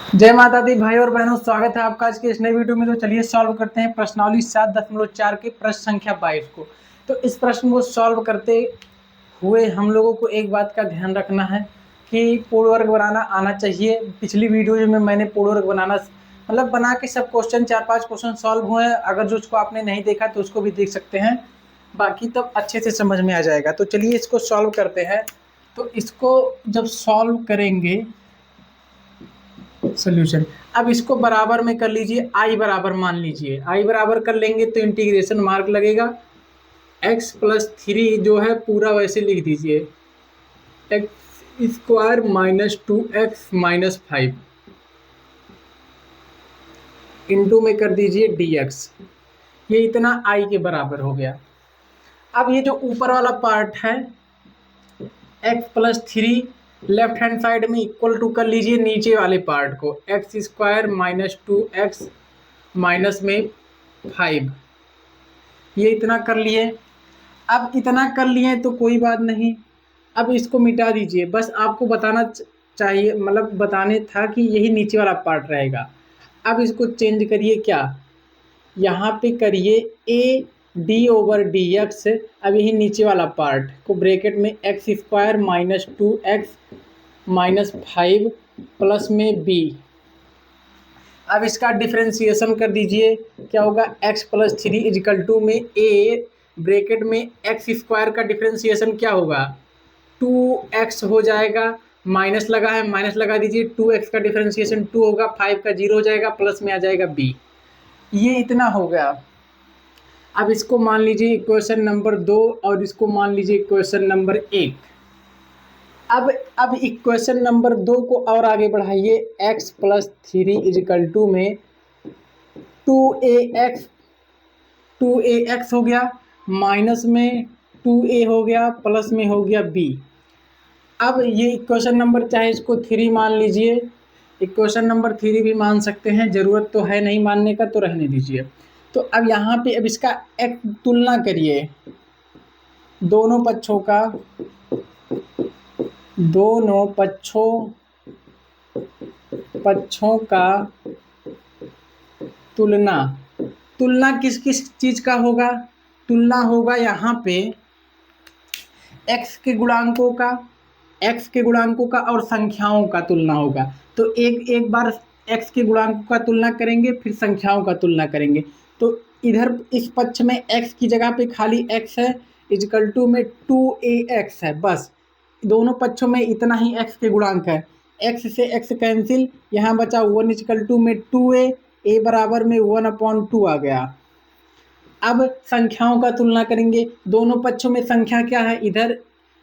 जय माता दी भाई और बहनों, स्वागत है आपका आज के इस नई वीडियो में। तो चलिए सॉल्व करते हैं प्रश्नावली 7.4 के प्रश्न संख्या 22 को। तो इस प्रश्न को सॉल्व करते हुए हम लोगों को एक बात का ध्यान रखना है कि पूर्ण वर्ग बनाना आना चाहिए। पिछली वीडियो में मैंने पूर्ण वर्ग बनाना बना के सब क्वेश्चन 4-5 क्वेश्चन सॉल्व हुए हैं। अगर जो उसको आपने नहीं देखा तो उसको भी देख सकते हैं, बाकी तब अच्छे से समझ में आ जाएगा। तो चलिए इसको सॉल्व करते हैं। तो इसको जब सॉल्व करेंगे सोल्यूशन, अब इसको बराबर में कर लीजिए, आई बराबर मान लीजिए। आई बराबर कर लेंगे तो इंटीग्रेशन मार्क लगेगा, x प्लस 3 जो है पूरा वैसे लिख दीजिए, x square minus 2x minus 5 into में कर दीजिए dx। ये इतना आई के बराबर हो गया। अब ये जो ऊपर वाला पार्ट है x plus 3 left hand side में इक्वल टू कर लीजिए नीचे वाले पार्ट को, x square minus 2x minus में 5। ये इतना कर लिए। अब इतना कर लिए तो कोई बात नहीं, अब इसको मिटा दीजिए। बस आपको बताना चाहिए, बताने था कि यही नीचे वाला पार्ट रहेगा। अब इसको चेंज करिए, क्या यहाँ पे करिए A D over d x. अब यही नीचे वाला पार्ट को ब्रैकेट में x square minus 2x minus 5 plus में बी। अब इसका डिफ्रेंसिएशन कर दीजिए, क्या होगा, x प्लस 3 इजिकल टू में a ब्रैकेट में एक्स स्क्वायर का डिफ्रेंसिएशन क्या होगा, 2x हो जाएगा। माइनस लगा है, माइनस लगा दीजिए, 2x का डिफ्रेंसिएशन 2 होगा, 5 का 0 हो जाएगा, प्लस में आ जाएगा b। ये इतना हो गया। अब इसको मान लीजिए इक्वेशन नंबर 2 और इसको मान लीजिए इक्वेशन नंबर 1। अब इक्वेशन नंबर 2 को और आगे बढ़ाइए, x प्लस 3 इजिकल टू में 2ax हो गया, माइनस में 2a हो गया, प्लस में हो गया b। अब ये इक्वेशन नंबर, चाहे इसको 3 मान लीजिए, इक्वेशन नंबर 3 भी मान सकते हैं, ज़रूरत तो है नहीं मानने का तो रहने दीजिए। तो अब यहाँ पे अब इसका एक तुलना करिए दोनों पक्षों का, दोनों पक्षों का तुलना किस किस चीज़ का होगा, तुलना होगा यहाँ पे x के गुणांकों का और संख्याओं का तुलना होगा। तो एक बार x के गुणांकों का तुलना करेंगे, फिर संख्याओं का तुलना करेंगे। तो इधर इस पक्ष में x की जगह पे खाली x है, इजकल टू में 2ax है। बस दोनों पक्षों में इतना ही x के गुणांक है, x से x कैंसिल, यहाँ बचा 1 इजकल टू में 2a बराबर में 1/2 आ गया। अब संख्याओं का तुलना करेंगे, दोनों पक्षों में संख्या क्या है, इधर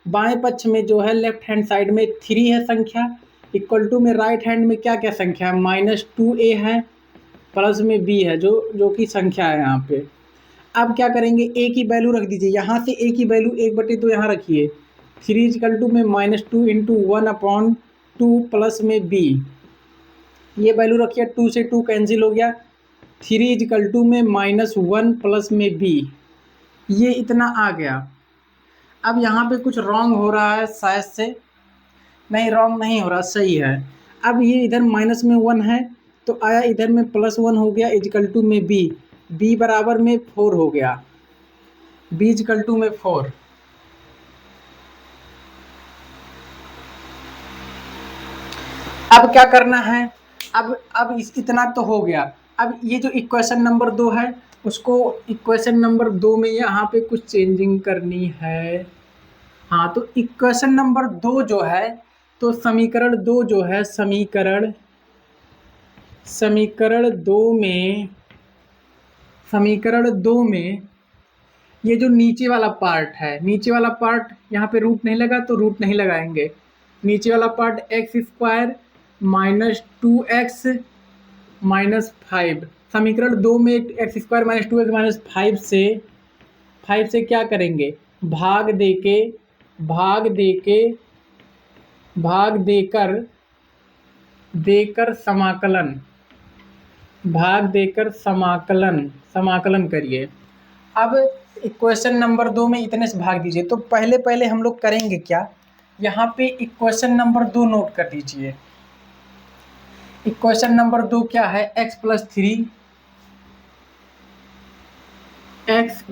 बाएं पक्ष में जो है लेफ्ट हैंड साइड में 3 है संख्या, इक्वल टू में राइट हैंड में क्या क्या संख्या है, -2a है, प्लस में b है जो कि संख्या है यहाँ पे। अब क्या करेंगे, a की वैल्यू रख दीजिए, यहाँ से a की वैल्यू 1/2 यहाँ रखिए, 3 इक्वल टू में -2 इंटू 1/2 प्लस में b। ये वैल्यू रखिए, 2 से 2 कैंसिल हो गया, 3 इक्वल टू में -1 प्लस में b। ये इतना आ गया। अब यहाँ पे कुछ रॉन्ग हो रहा है शायद से, नहीं रॉन्ग नहीं हो रहा, सही है। अब ये इधर माइनस में 1 है तो आया, इधर में +1 हो गया, इक्वल टू में b बराबर में 4 हो गया, b इक्वल टू में 4। अब क्या करना है, अब इतना तो हो गया। अब ये जो इक्वेशन नंबर 2 है, उसको इक्वेशन नंबर 2 में यहाँ पे कुछ चेंजिंग करनी है। हाँ, तो इक्वेशन नंबर 2 जो है, तो समीकरण 2 जो है, समीकरण 2 में ये जो नीचे वाला पार्ट है, नीचे वाला पार्ट यहाँ पे रूट नहीं लगा तो रूट नहीं लगाएंगे। नीचे वाला part x square minus 2x minus 5, समीकरण 2 में x square minus 2x minus 5 से क्या करेंगे, भाग देकर समाकलन करिए। अब इक्वेशन नंबर 2 में इतने से भाग दीजिए। तो पहले हम लोग करेंगे क्या, यहाँ पे इक्वेशन नंबर 2 नोट कर दीजिए। इक्वेशन नंबर 2 क्या है, x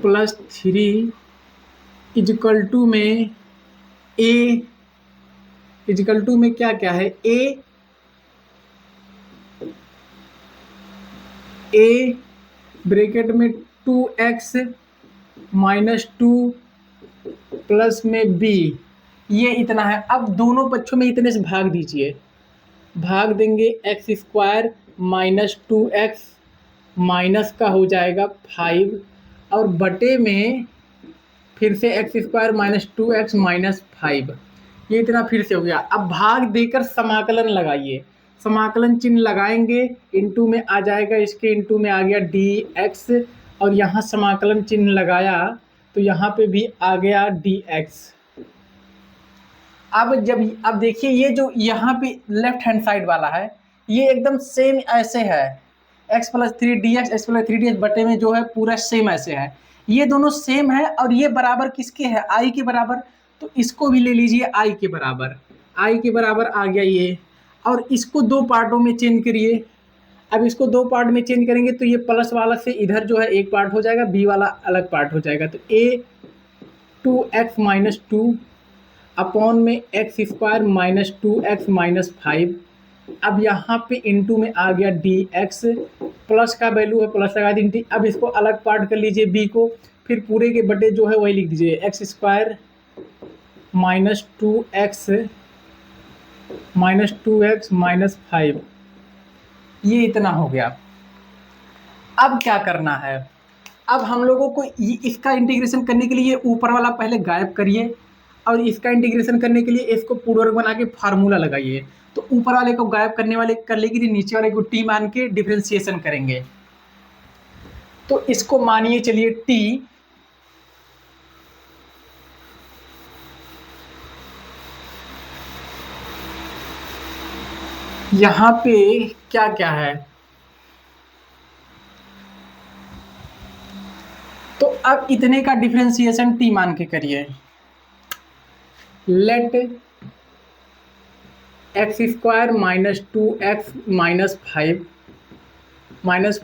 plus three equal to में a इजिकल टू में क्या क्या है, a ब्रैकेट में 2x माइनस 2 प्लस में b, ये इतना है। अब दोनों पक्षों में इतने से भाग दीजिए, भाग देंगे x square minus 2x minus का हो जाएगा 5 और बटे में फिर से x square minus 2x minus 5, ये इतना फिर से हो गया। अब भाग देकर समाकलन लगाइए, समाकलन चिन्ह लगाएंगे, इनटू में आ जाएगा, इसके इनटू में आ गया dx और यहाँ समाकलन चिन्ह लगाया तो यहाँ पे भी आ गया dx। अब देखिए ये जो यहाँ पे लेफ्ट हैंड साइड वाला है ये एकदम सेम ऐसे है, x plus three D x बटे में जो है पूरा सेम ऐसे है, ये दोनों सेम है और ये बराबर किसके है, i के बराबर, तो इसको भी ले लीजिए i के बराबर आ गया ये। और इसको दो पार्टों में चेंज करिए, अब इसको दो पार्ट में चेंज करेंगे तो ये प्लस वाला से इधर जो है एक पार्ट हो जाएगा, b वाला अलग पार्ट हो जाएगा, तो a 2x माइनस 2 अपॉन में x square minus 2x minus 5। अब यहाँ पे इनटू में आ गया dx, प्लस का वैल्यू है प्लस लगा दी, अब इसको अलग पार्ट कर लीजिए b को, फिर पूरे के बटे जो है वही लिख दीजिए x square minus 2x minus 5, ये इतना हो गया। अब क्या करना है, अब हम लोगों को इसका इंटीग्रेशन करने के लिए ये ऊपर वाला पहले गायब करिए और इसका इंटीग्रेशन करने के लिए इसको पूर्ण वर्ग बना के फार्मूला लगाइए। तो ऊपर वाले को गायब करने वाले कर लेके नीचे वाले को टी मान के डिफरेंशिएशन करेंगे, तो इसको मानिए चलिए टी, यहाँ पे क्या क्या है, तो अब इतने का डिफरेंशिएशन टी मान के करिए, let x square minus 2x minus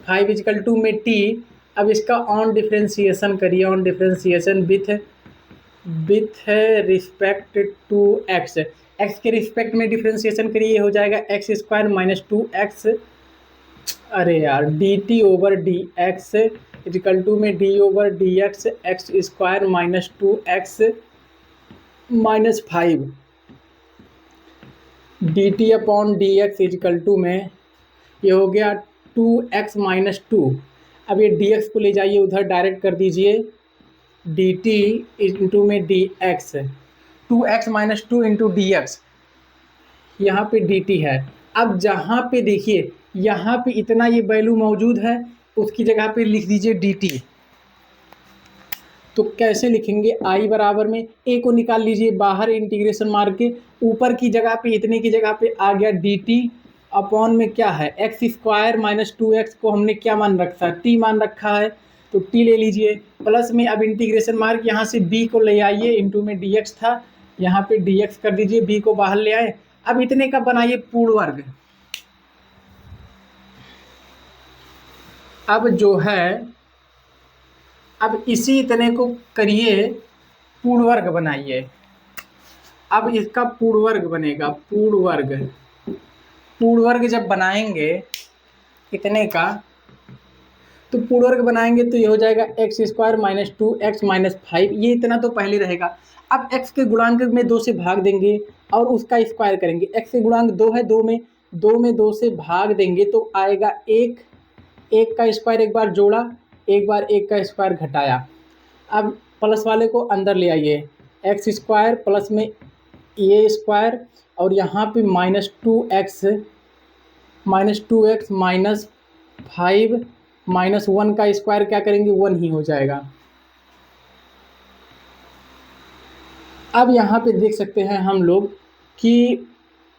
5 equal to में टी। अब इसका ऑन डिफरेंशिएशन करिए, on differentiation with respect to x, x के रिस्पेक्ट में डिफरेंशिएशन करिए, हो जाएगा एक्स स्क्वायर माइनस 2x, अरे यार d t over d x equal to में d over d x x square minus 2x minus 5 d t upon d x equal to में ये हो गया 2x माइनस 2। अब ये dx को ले जाइए उधर डायरेक्ट कर दीजिए, dt इंटू में dx, 2x minus 2 into D x, यहाँ पे dt है। अब जहाँ पे देखिए यहाँ पे इतना ये वैल्यू मौजूद है, उसकी जगह पे लिख दीजिए dt। तो कैसे लिखेंगे, i बराबर में a को निकाल लीजिए बाहर इंटीग्रेशन मार के, ऊपर की जगह पे इतने की जगह पे आ गया dt अपॉन में क्या है एक्स स्क्वायर माइनस 2x को हमने क्या मान रखा है, t मान रखा है, तो t ले लीजिए, प्लस में अब इंटीग्रेशन मार्क यहाँ से b को ले आइए, इंटू में dx था, यहाँ पे dx कर दीजिए, b को बाहर ले आए। अब इतने का बनाइए पूर्ण वर्ग, अब जो है अब इसी इतने को करिए पूर्ण वर्ग बनाइए। अब इसका पूर्ण वर्ग बनेगा, पूर्ण वर्ग जब बनाएंगे इतने का, तो पूर्ण वर्ग बनाएंगे तो ये हो जाएगा x square minus 2x minus 5, ये इतना तो पहले रहेगा। अब x के गुणांक में 2 से भाग देंगे और उसका स्क्वायर करेंगे, x के गुणांक 2 है, 2 में 2 से भाग देंगे तो आएगा 1, 1 का स्क्वायर एक बार जोड़ा, एक बार 1 का स्क्वायर घटाया। अब प्लस वाले को अंदर ले आइए, एक्स स्क्वायर प्लस में ये स्क्वायर और यहाँ पे माइनस 2x माइनस 5 माइनस 1 का स्क्वायर क्या करेंगे 1 ही हो जाएगा। अब यहाँ पे देख सकते हैं हम लोग कि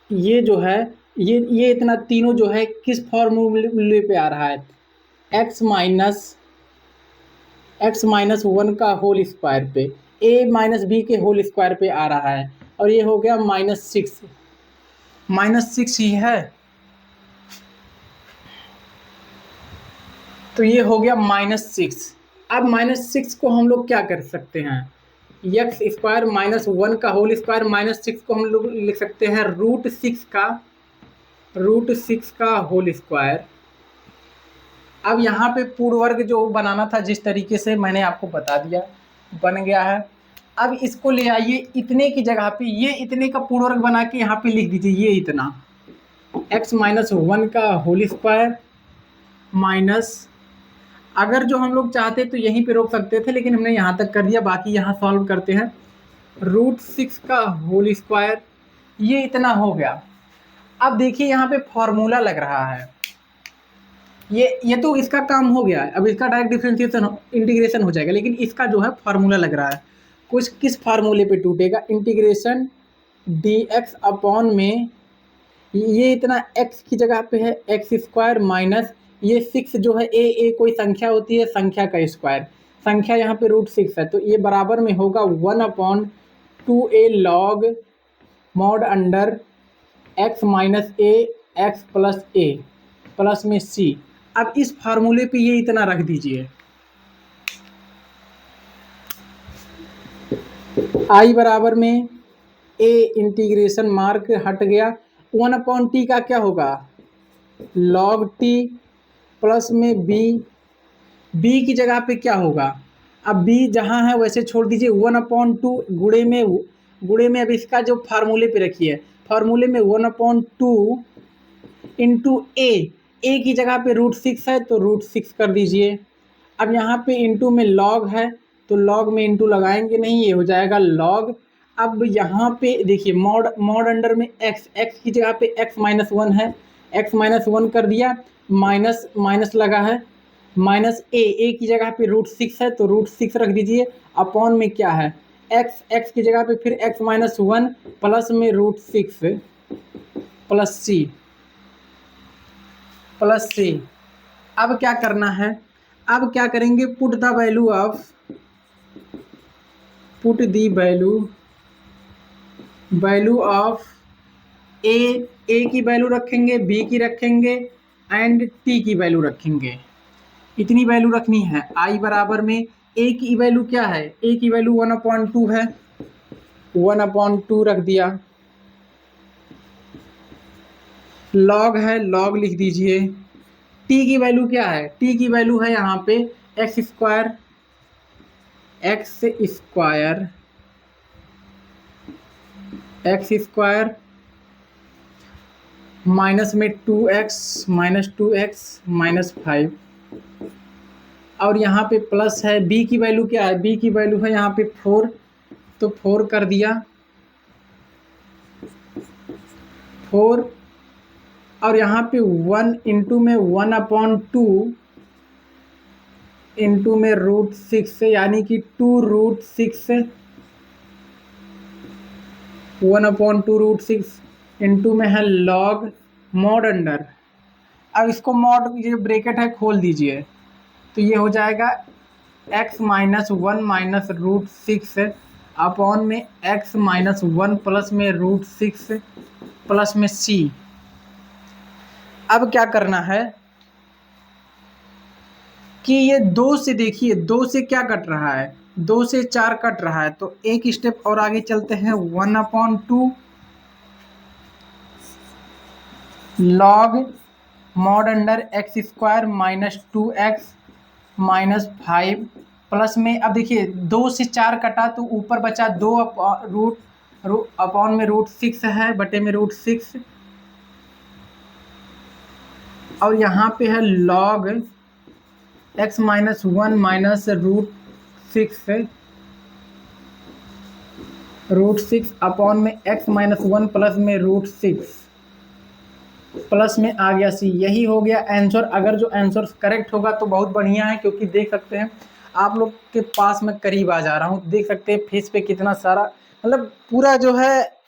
ये जो है ये इतना तीनों जो है किस फॉर्मूले पे आ रहा है, x माइनस 1 का होल स्क्वायर पे, a माइनस बी के होल स्क्वायर पे आ रहा है, और ये हो गया -6 ही है। तो ये हो गया -6। अब -6 को हम लोग क्या कर सकते हैं, एक्स स्क्वायर -1 का होल स्क्वायर -6 को हम लोग लिख सकते हैं √6 का होल स्क्वायर। अब यहाँ पे पूर्ण वर्ग जो बनाना था जिस तरीके से मैंने आपको बता दिया बन गया है। अब इसको ले आइए इतने की जगह पे, ये इतने का पूर्ण वर्ग बना के यहाँ पे लिख दीजिए, ये इतना x-1 का होल स्क्वायर माइनस, अगर जो हम लोग चाहते तो यहीं पे रोक सकते थे लेकिन हमने यहाँ तक कर दिया, बाकी यहाँ सॉल्व करते हैं। √6 का होल स्क्वायर, ये इतना हो गया। अब देखिए यहाँ पे फॉर्मूला लग रहा है, ये तो इसका काम हो गया है। अब इसका डायरेक्ट डिफरेंशिएशन इंटीग्रेशन हो जाएगा, लेकिन इसका जो है फार्मूला लग रहा है। कुछ किस फार्मूले पे टूटेगा, इंटीग्रेशन dx अपॉन में ये इतना x की जगह पे है x² माइनस ये 6 जो है a कोई संख्या होती है, संख्या का स्क्वायर, संख्या यहाँ पे √6 है, तो ये बराबर में होगा 1/2a log mod under x minus a x plus a plus में c। अब इस फार्मूले पे ये इतना रख दीजिए, i बराबर में a इंटीग्रेशन मार्क हट गया, 1/t का क्या होगा log t प्लस में b की जगह पे क्या होगा, अब b जहाँ है वैसे छोड़ दीजिए, 1/2 गुणे में अब इसका जो फार्मूले पे रखिए, फार्मूले में 1/2 इंटू a की जगह पे √6 है तो √6 कर दीजिए। अब यहाँ पे इंटू में log है तो log में इंटू लगाएंगे नहीं, ये हो जाएगा log। अब यहाँ पे देखिए मॉड अंडर में x की जगह पे x-1 है, x-1 कर दिया, माइनस लगा है, माइनस a की जगह पे √6 है तो √6 रख दीजिए, अपॉन में क्या है x की जगह पे फिर x-1 प्लस में √6 प्लस c। अब क्या करना है, अब क्या करेंगे, put the value of a की वैल्यू रखेंगे, b की रखेंगे एंड t की वैल्यू रखेंगे। इतनी वैल्यू रखनी है। i बराबर में a की वैल्यू क्या है, a की वैल्यू 1/2 है, 1/2 रख दिया, log है log लिख दीजिए, t की वैल्यू क्या है, t की वैल्यू है यहाँ पे x² माइनस में 2x -5 और यहाँ पे प्लस है, b की वैल्यू क्या है, b की वैल्यू है यहाँ पे 4 तो 4 कर दिया, 4 और यहाँ पे 1 इंटू में 1/2 इंटू में √6 यानी कि 2√6 1/2 इंटू में है log मॉड अंडर। अब इसको मॉड ये ब्रैकेट है खोल दीजिए तो ये हो जाएगा x-1 माइनस √6 अपॉन में x-1 प्लस में √6 प्लस में c। अब क्या करना है कि ये 2 से देखिए, 2 से क्या कट रहा है, 2 से 4 कट रहा है, तो एक स्टेप और आगे चलते हैं, 1/2 log mod under x² minus 2x minus 5 plus में, अब देखिए 2 से 4 कटा तो ऊपर बचा 2 अपॉन में √6 है बटे में √6 और यहाँ पे है log x-1 माइनस √6 अपॉन में x-1 प्लस में √6 प्लस में आ गया c। यही हो गया आंसर। अगर जो आंसर करेक्ट होगा तो बहुत बढ़िया है, क्योंकि देख सकते हैं आप लोग के पास में करीब आ जा रहा हूँ, देख सकते हैं फेस पे कितना सारा, मतलब पूरा जो है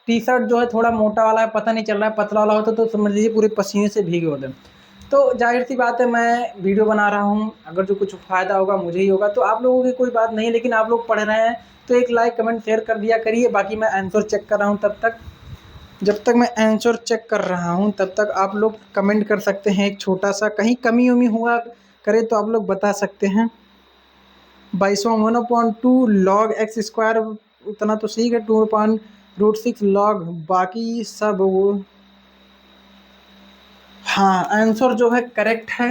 टी शर्ट जो है थोड़ा मोटा वाला है, पता नहीं चल रहा है, पतला वाला होता तो समझ लीजिए पूरे पसीने से भीगे होते। तो जाहिर सी बात है मैं वीडियो बना रहा हूँ, अगर जो कुछ फ़ायदा होगा मुझे ही होगा, तो आप लोगों की कोई बात नहीं, लेकिन आप लोग पढ़ रहे हैं तो एक लाइक कमेंट शेयर कर दिया करिए। बाकी मैं आंसर चेक कर रहा हूँ, जब तक मैं आंसर चेक कर रहा हूँ तब तक आप लोग कमेंट कर सकते हैं, एक छोटा सा कहीं कमी उमी हुआ करें तो आप लोग बता सकते हैं। 22वां 1/2 log x स्क्वायर, उतना तो सही है। 2/√6 log, बाकी सब वो, हाँ आंसर जो है करेक्ट है।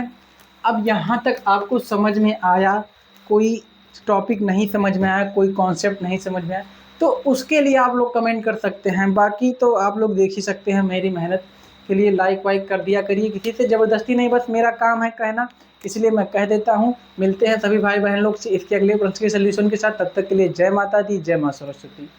अब यहाँ तक आपको समझ में आया, कोई टॉपिक नहीं समझ में आया, कोई कॉन्सेप्ट नहीं समझ में आया, तो उसके लिए आप लोग कमेंट कर सकते हैं। बाकी तो आप लोग देख ही सकते हैं, मेरी मेहनत के लिए लाइक वाइक कर दिया करिए, किसी से ज़बरदस्ती नहीं, बस मेरा काम है कहना, इसलिए मैं कह देता हूँ। मिलते हैं सभी भाई बहन लोग से इसके अगले प्रश्न के सोल्यूशन के साथ, तब तक के लिए जय माता दी, जय माँ सरस्वती।